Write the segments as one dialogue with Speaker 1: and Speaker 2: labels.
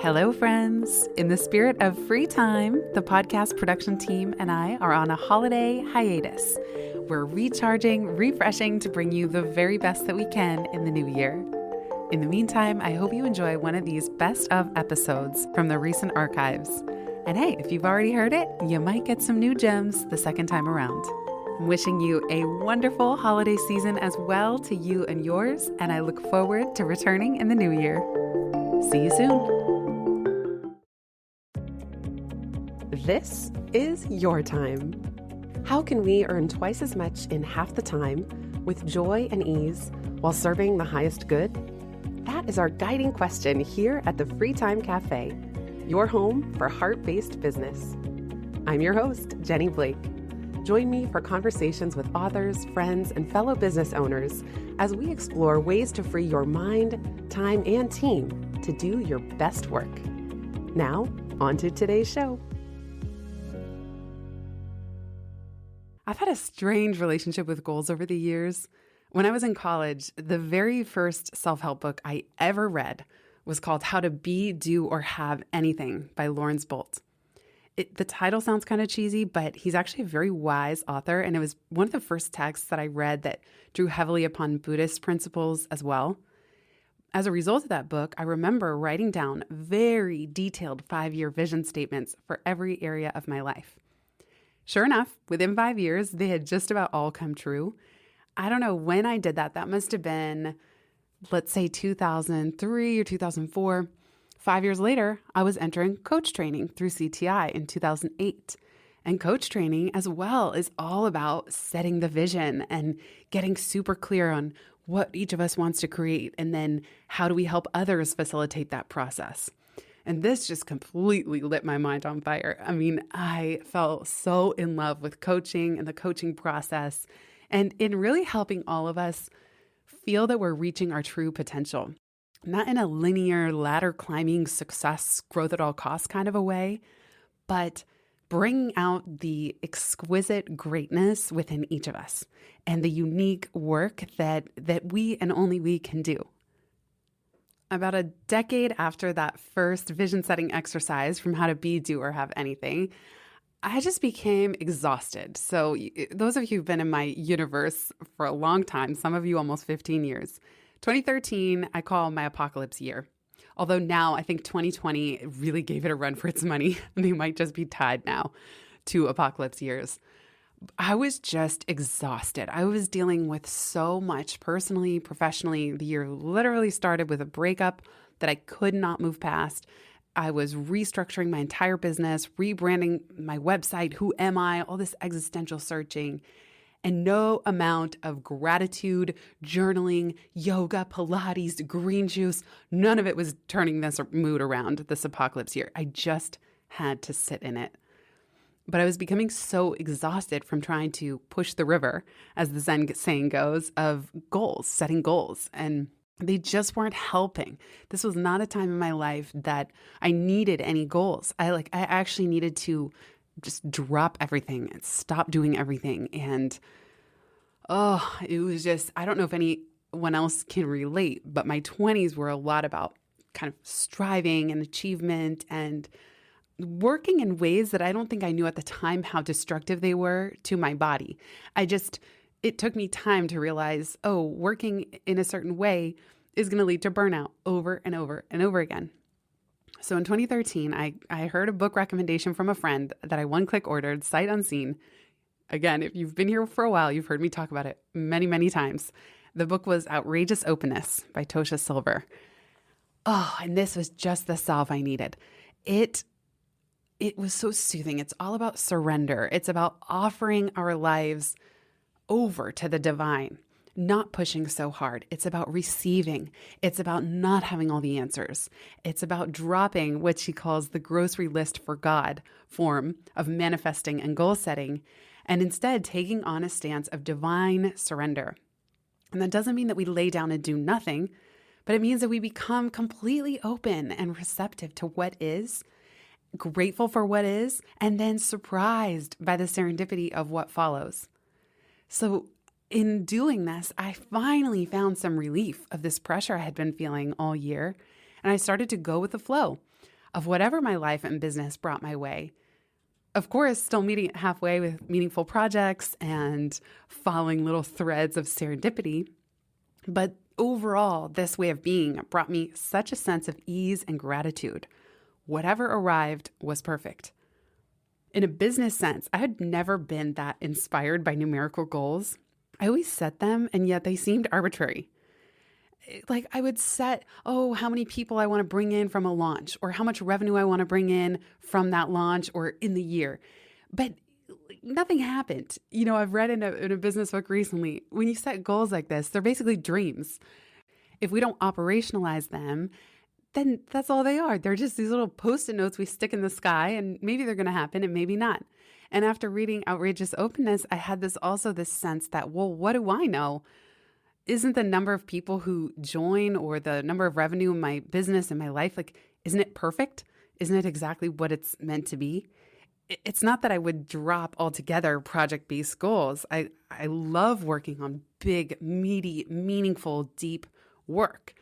Speaker 1: Hello, friends. In the spirit of free time, the podcast production team and I are on a holiday hiatus. We're recharging, refreshing to bring you the very best that we can in the new year. In the meantime, I hope you enjoy one of these best of episodes from the recent archives. And hey, if you've already heard it, you might get some new gems the second time around. I'm wishing you a wonderful holiday season as well to you and yours, and I look forward to returning in the new year. See you soon.
Speaker 2: This is your time. How can we earn twice as much in half the time with joy and ease while serving the highest good? That is our guiding question here at the Free Time Cafe, your home for heart-based business. I'm your host, Jenny Blake. Join me for conversations with authors, friends, and fellow business owners as we explore ways to free your mind, time, and team to do your best work. Now, on to today's show.
Speaker 1: I've had a strange relationship with goals over the years. When I was in college, the very first self-help book I ever read was called How to Be, Do, or Have Anything by Lawrence Bolt. The title sounds kind of cheesy, but he's actually a very wise author, and it was one of the first texts that I read that drew heavily upon Buddhist principles as well. As a result of that book, I remember writing down very detailed 5-year vision statements for every area of my life. Sure enough, within 5 years, they had just about all come true. I don't know when I did that. That must have been, let's say, 2003 or 2004. 5 years later, I was entering coach training through CTI in 2008. And coach training as well is all about setting the vision and getting super clear on what each of us wants to create. And then how do we help others facilitate that process? And this just completely lit my mind on fire. I mean, I fell so in love with coaching and the coaching process and in really helping all of us feel that we're reaching our true potential. Not in a linear ladder climbing success, growth at all costs kind of a way, but bringing out the exquisite greatness within each of us and the unique work that we and only we can do. About a decade after that first vision setting exercise from How to Be, Do, or Have Anything, I just became exhausted. So those of you who've been in my universe for a long time, some of you almost 15 years, 2013, I call my apocalypse year. Although now I think 2020 really gave it a run for its money. They might just be tied now to apocalypse years. I was just exhausted. I was dealing with so much personally, professionally. The year literally started with a breakup that I could not move past. I was restructuring my entire business, rebranding my website. Who am I? All this existential searching. And no amount of gratitude, journaling, yoga, Pilates, green juice, none of it was turning this mood around this apocalypse year. I just had to sit in it. But I was becoming so exhausted from trying to push the river, as the Zen saying goes, of goals, setting goals. And they just weren't helping. This was not a time in my life that I needed any goals. I actually needed to just drop everything and stop doing everything. And it was just, I don't know if anyone else can relate, but my 20s were a lot about kind of striving and achievement and working in ways that I don't think I knew at the time how destructive they were to my body. It took me time to realize, working in a certain way is going to lead to burnout over and over and over again. So in 2013, I heard a book recommendation from a friend that I one-click ordered, sight unseen. Again, if you've been here for a while, you've heard me talk about it many, many times. The book was Outrageous Openness by Tosha Silver. And this was just the salve I needed. It was so soothing. It's all about surrender. It's about offering our lives over to the divine, not pushing so hard. It's about receiving. It's about not having all the answers. It's about dropping what she calls the grocery list for God form of manifesting and goal setting, and instead taking on a stance of divine surrender. And that doesn't mean that we lay down and do nothing, but it means that we become completely open and receptive to what is, grateful for what is, and then surprised by the serendipity of what follows. So in doing this, I finally found some relief of this pressure I had been feeling all year, and I started to go with the flow. of whatever my life and business brought my way. Of course, still meeting it halfway with meaningful projects and following little threads of serendipity. But overall, this way of being brought me such a sense of ease and gratitude. Whatever arrived was perfect. In a business sense, I had never been that inspired by numerical goals. I always set them, and yet they seemed arbitrary. Like I would set, how many people I want to bring in from a launch, or how much revenue I want to bring in from that launch or in the year. But nothing happened. I've read in a business book recently, when you set goals like this, they're basically dreams. If we don't operationalize them, then that's all they are. They're just these little Post-it notes we stick in the sky, and maybe they're going to happen and maybe not. And after reading Outrageous Openness, I had this sense that, what do I know? Isn't the number of people who join or the number of revenue in my business and my life, isn't it perfect? Isn't it exactly what it's meant to be? It's not that I would drop altogether project-based goals. I love working on big, meaty, meaningful, deep work.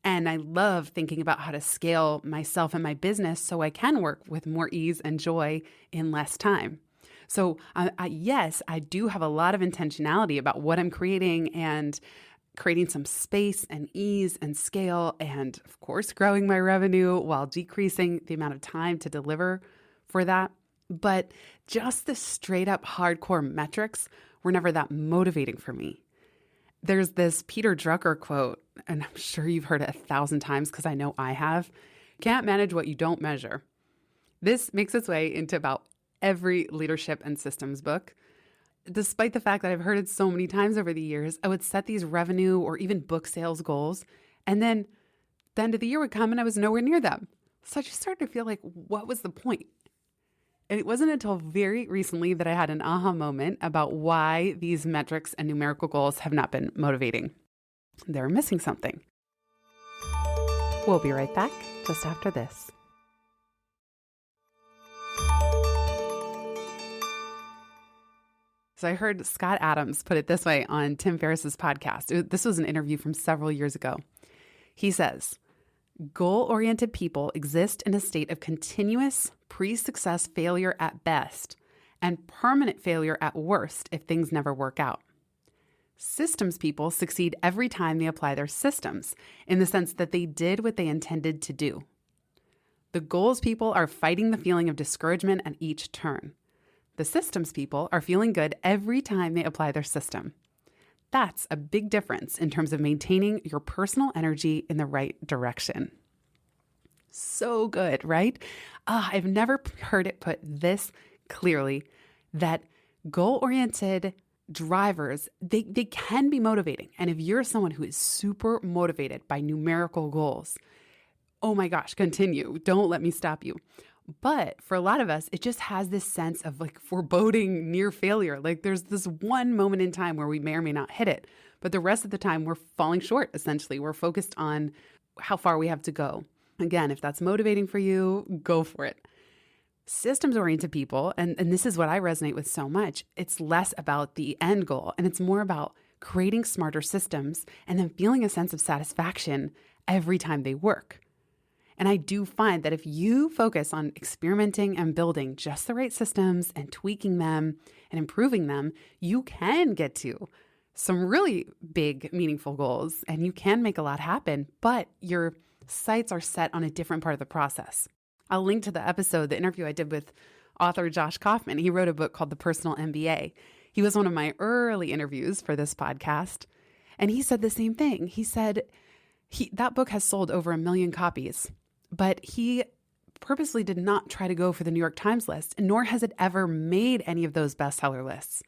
Speaker 1: And I love thinking about how to scale myself and my business so I can work with more ease and joy in less time. So yes, I do have a lot of intentionality about what I'm creating and creating some space and ease and scale and, of course, growing my revenue while decreasing the amount of time to deliver for that. But just the straight up hardcore metrics were never that motivating for me. There's this Peter Drucker quote, and I'm sure you've heard it 1,000 times because I know I have. Can't manage what you don't measure. This makes its way into about every leadership and systems book. Despite the fact that I've heard it so many times over the years, I would set these revenue or even book sales goals, and then the end of the year would come and I was nowhere near them. So I just started to feel like, what was the point? And it wasn't until very recently that I had an aha moment about why these metrics and numerical goals have not been motivating. They're missing something.
Speaker 2: We'll be right back just after this.
Speaker 1: So I heard Scott Adams put it this way on Tim Ferriss's podcast. This was an interview from several years ago. He says, goal-oriented people exist in a state of continuous pre-success failure at best and permanent failure at worst if things never work out. Systems people succeed every time they apply their systems, in the sense that they did what they intended to do. The goals people are fighting the feeling of discouragement at each turn. The systems people are feeling good every time they apply their system. That's a big difference in terms of maintaining your personal energy in the right direction. So good, right? I've never heard it put this clearly, that goal-oriented drivers, they can be motivating. And if you're someone who is super motivated by numerical goals, oh my gosh, continue. Don't let me stop you. But for a lot of us, it just has this sense of foreboding near failure. There's this one moment in time where we may or may not hit it, but the rest of the time we're falling short, essentially. We're focused on how far we have to go. Again, if that's motivating for you, go for it. Systems-oriented people, and this is what I resonate with so much, it's less about the end goal, and it's more about creating smarter systems and then feeling a sense of satisfaction every time they work. And I do find that if you focus on experimenting and building just the right systems and tweaking them and improving them, you can get to some really big, meaningful goals and you can make a lot happen, but your sights are set on a different part of the process. I'll link to the interview I did with author Josh Kaufman. He wrote a book called The Personal MBA. He was one of my early interviews for this podcast, and he said the same thing. He said that book has sold over 1 million copies. But he purposely did not try to go for the New York Times list, nor has it ever made any of those bestseller lists.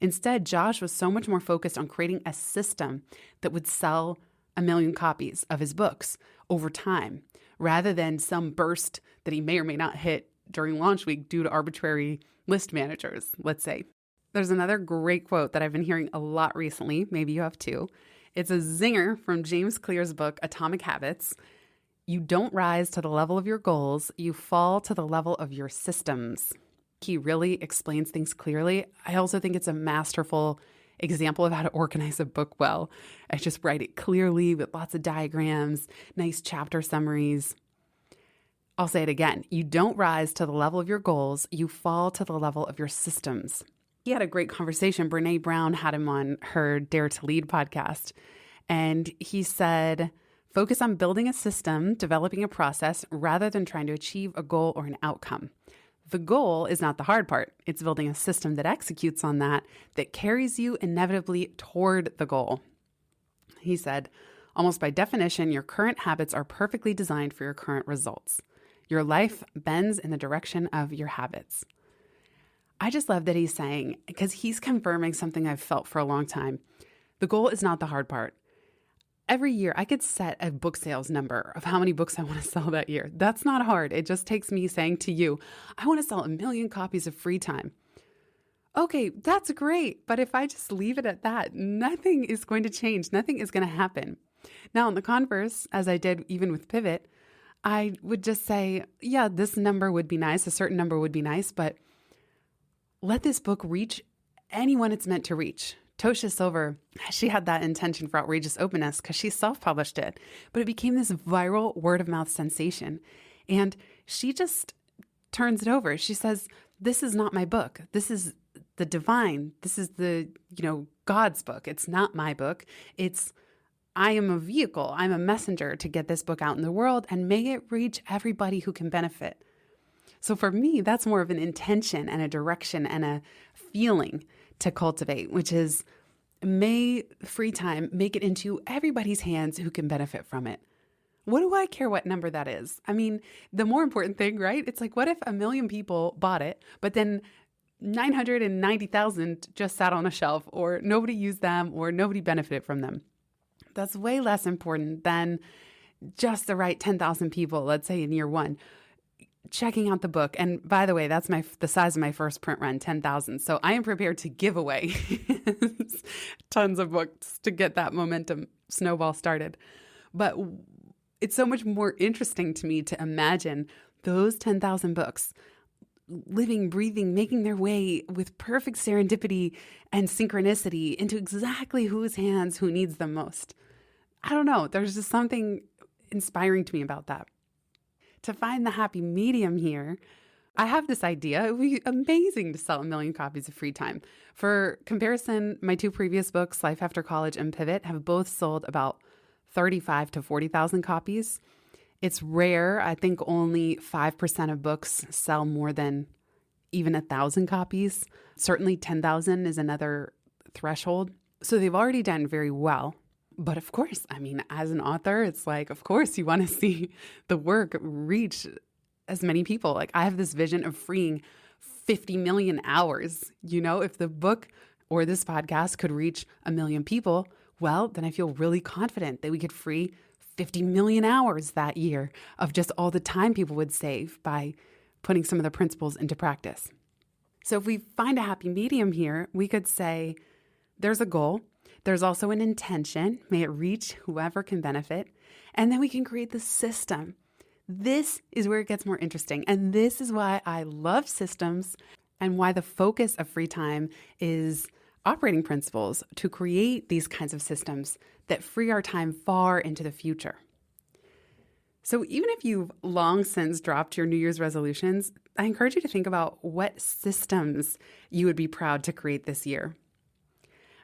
Speaker 1: Instead, Josh was so much more focused on creating a system that would sell 1 million copies of his books over time, rather than some burst that he may or may not hit during launch week due to arbitrary list managers, let's say. There's another great quote that I've been hearing a lot recently. Maybe you have too. It's a zinger from James Clear's book, Atomic Habits. You don't rise to the level of your goals, you fall to the level of your systems. He really explains things clearly. I also think it's a masterful example of how to organize a book well. I just write it clearly with lots of diagrams, nice chapter summaries. I'll say it again. You don't rise to the level of your goals. You fall to the level of your systems. He had a great conversation. Brene Brown had him on her Dare to Lead podcast. And he said, focus on building a system, developing a process, rather than trying to achieve a goal or an outcome. The goal is not the hard part. It's building a system that executes on that carries you inevitably toward the goal. He said, almost by definition, your current habits are perfectly designed for your current results. Your life bends in the direction of your habits. I just love that he's saying, because he's confirming something I've felt for a long time. The goal is not the hard part. Every year, I could set a book sales number of how many books I want to sell that year. That's not hard. It just takes me saying to you, I want to sell 1 million copies of Free Time. Okay, that's great. But if I just leave it at that, nothing is going to change. Nothing is going to happen. Now, in the converse, as I did even with Pivot, I would just say, yeah, this number would be nice. A certain number would be nice, but let this book reach anyone it's meant to reach. Tosha Silver, she had that intention for Outrageous Openness because she self-published it, but it became this viral word-of-mouth sensation. And she just turns it over. She says, this is not my book. This is the divine. This is the, God's book. It's not my book. I am a vehicle. I'm a messenger to get this book out in the world, and may it reach everybody who can benefit. So for me, that's more of an intention and a direction and a feeling to cultivate, which is, may Free Time make it into everybody's hands who can benefit from it. What do I care what number that is? I mean, the more important thing, right? It's like, what if 1 million people bought it, but then 990,000 just sat on a shelf, or nobody used them, or nobody benefited from them? That's way less important than just the right 10,000 people, let's say in year one, checking out the book. And by the way, that's the size of my first print run, 10,000. So I am prepared to give away tons of books to get that momentum snowball started. But it's so much more interesting to me to imagine those 10,000 books living, breathing, making their way with perfect serendipity and synchronicity into exactly whose hands who needs them most. I don't know. There's just something inspiring to me about that. To find the happy medium here, I have this idea. It would be amazing to sell 1 million copies of Free Time. For comparison, my 2 previous books, Life After College and Pivot, have both sold about 35 to 40,000 copies. It's rare. I think only 5% of books sell more than even 1,000 copies. Certainly 10,000 is another threshold. So they've already done very well. But of course, I mean, as an author, it's like, of course, you want to see the work reach as many people. Like, I have this vision of freeing 50 million hours. If the book or this podcast could reach 1 million people, well, then I feel really confident that we could free 50 million hours that year of just all the time people would save by putting some of the principles into practice. So if we find a happy medium here, we could say there's a goal. There's also an intention. May it reach whoever can benefit. And then we can create the system. This is where it gets more interesting. And this is why I love systems and why the focus of Free Time is operating principles to create these kinds of systems that free our time far into the future. So even if you've long since dropped your New Year's resolutions, I encourage you to think about what systems you would be proud to create this year.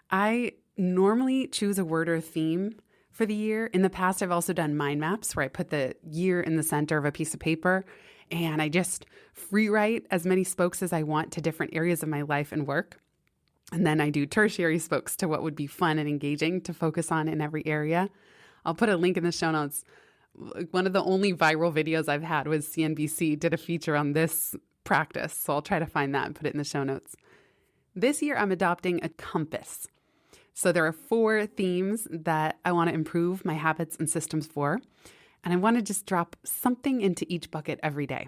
Speaker 1: I normally choose a word or theme for the year. In the past, I've also done mind maps where I put the year in the center of a piece of paper and I just free write as many spokes as I want to different areas of my life and work. And then I do tertiary spokes to what would be fun and engaging to focus on in every area. I'll put a link in the show notes. One of the only viral videos I've had was CNBC did a feature on this practice. So I'll try to find that and put it in the show notes. This year, I'm adopting a compass. So there are 4 themes that I want to improve my habits and systems for. And I want to just drop something into each bucket every day.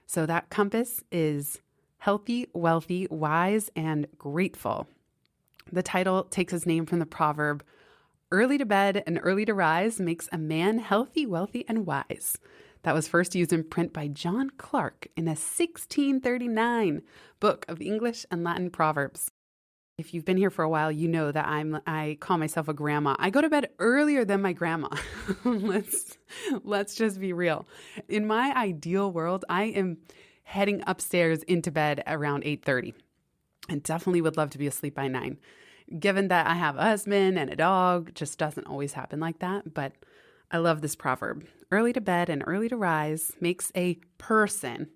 Speaker 1: So that compass is healthy, wealthy, wise, and grateful. The title takes its name from the proverb, early to bed and early to rise makes a man healthy, wealthy, and wise. That was first used in print by John Clarke in a 1639 book of English and Latin proverbs. If you've been here for a while, you know that I call myself a grandma. I go to bed earlier than my grandma. Let's just be real. In my ideal world, I am heading upstairs into bed around 8:30 and definitely would love to be asleep by 9. Given that I have a husband and a dog, just doesn't always happen like that. But I love this proverb. Early to bed and early to rise makes a person.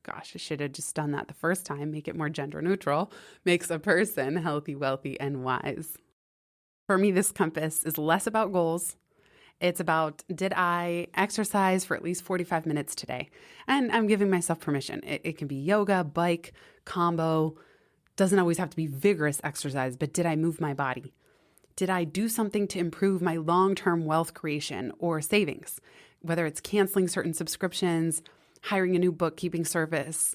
Speaker 1: Gosh, I should have just done that the first time, make it more gender neutral, makes a person healthy, wealthy, and wise. For me, this compass is less about goals. It's about, did I exercise for at least 45 minutes today? And I'm giving myself permission. It can be yoga, bike, combo. Doesn't always have to be vigorous exercise, but did I move my body? Did I do something to improve my long-term wealth creation or savings? Whether it's canceling certain subscriptions, hiring a new bookkeeping service,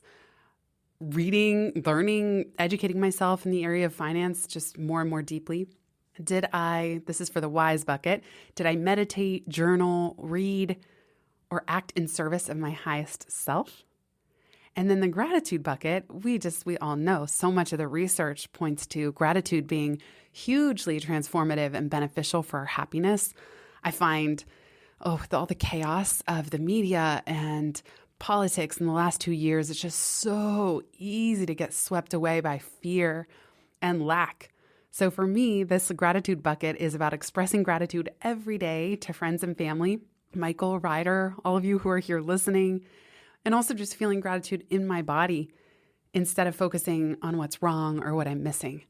Speaker 1: reading, learning, educating myself in the area of finance just more and more deeply. This is for the wise bucket, did I meditate, journal, read, or act in service of my highest self? And then the gratitude bucket, we all know so much of the research points to gratitude being hugely transformative and beneficial for our happiness. I find, with all the chaos of the media and politics in the last 2 years, it's just so easy to get swept away by fear and lack. So for me, this gratitude bucket is about expressing gratitude every day to friends and family, Michael, Ryder, all of you who are here listening, and also just feeling gratitude in my body instead of focusing on what's wrong or what I'm missing.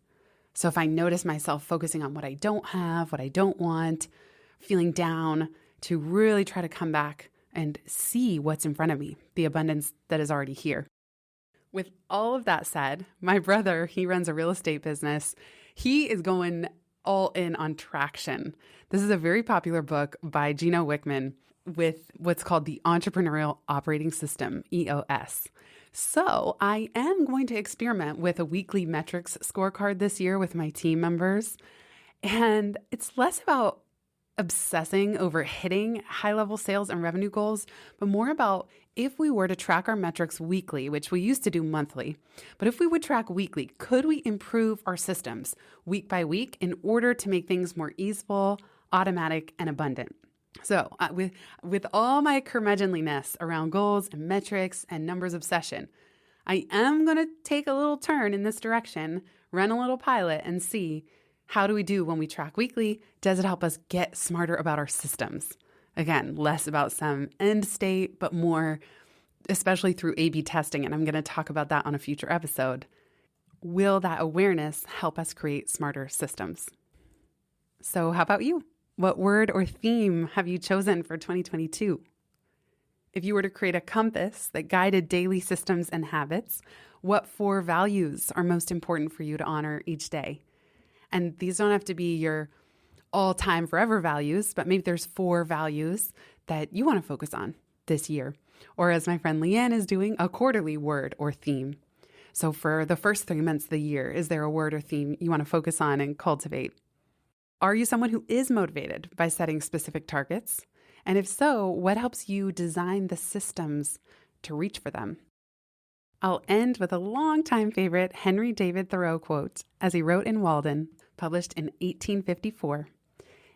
Speaker 1: So if I notice myself focusing on what I don't have, what I don't want, feeling down, to really try to come back and see what's in front of me, the abundance that is already here. With all of that said, my brother, he runs a real estate business. He is going all in on traction. This is a very popular book by Gino Wickman with what's called the Entrepreneurial Operating System, EOS. So I am going to experiment with a weekly metrics scorecard this year with my team members. And it's less about obsessing over hitting high-level sales and revenue goals, but more about if we were to track our metrics weekly, which we used to do monthly, but if we would track weekly, could we improve our systems week by week in order to make things more easeful, automatic, and abundant? So with all my curmudgeonliness around goals and metrics and numbers obsession, I am going to take a little turn in this direction, run a little pilot, and see how do we do when we track weekly? Does it help us get smarter about our systems? Again, less about some end state, but more, especially through A/B testing. And I'm going to talk about that on a future episode. Will that awareness help us create smarter systems? So how about you? What word or theme have you chosen for 2022? If you were to create a compass that guided daily systems and habits, what 4 values are most important for you to honor each day? And these don't have to be your all-time forever values, but maybe there's 4 values that you want to focus on this year. Or as my friend Leanne is doing, a quarterly word or theme. So for the first 3 months of the year, is there a word or theme you want to focus on and cultivate? Are you someone who is motivated by setting specific targets? And if so, what helps you design the systems to reach for them? I'll end with a longtime favorite Henry David Thoreau quote, as he wrote in Walden, published in 1854.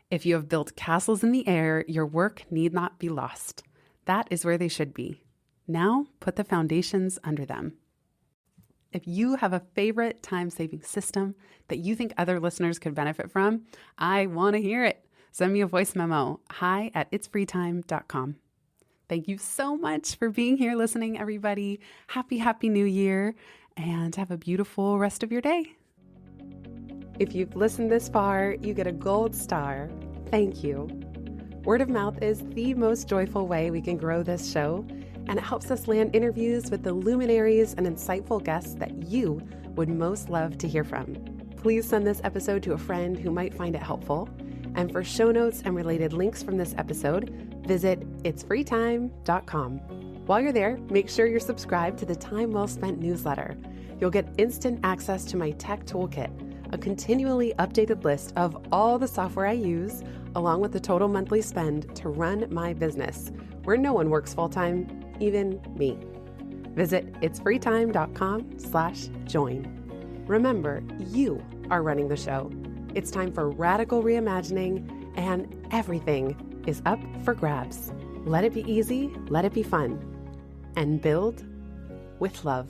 Speaker 1: "If you have built castles in the air, your work need not be lost. That is where they should be. Now put the foundations under them." If you have a favorite time-saving system that you think other listeners could benefit from, I want to hear it. Send me a voice memo, hi@itsfreetime.com. Thank you so much for being here listening, everybody. Happy New Year, and have a beautiful rest of your day.
Speaker 2: If you've listened this far, you get a gold star. Thank you. Word of mouth is the most joyful way we can grow this show, and it helps us land interviews with the luminaries and insightful guests that you would most love to hear from. Please send this episode to a friend who might find it helpful. And for show notes and related links from this episode, visit itsfreetime.com. While you're there, make sure you're subscribed to the Time Well Spent newsletter. You'll get instant access to my tech toolkit, a continually updated list of all the software I use, along with the total monthly spend to run my business, where no one works full-time, even me. Visit itsfreetime.com/join. Remember, you are running the show. It's time for radical reimagining, and everything is up for grabs. Let it be easy, let it be fun, and build with love.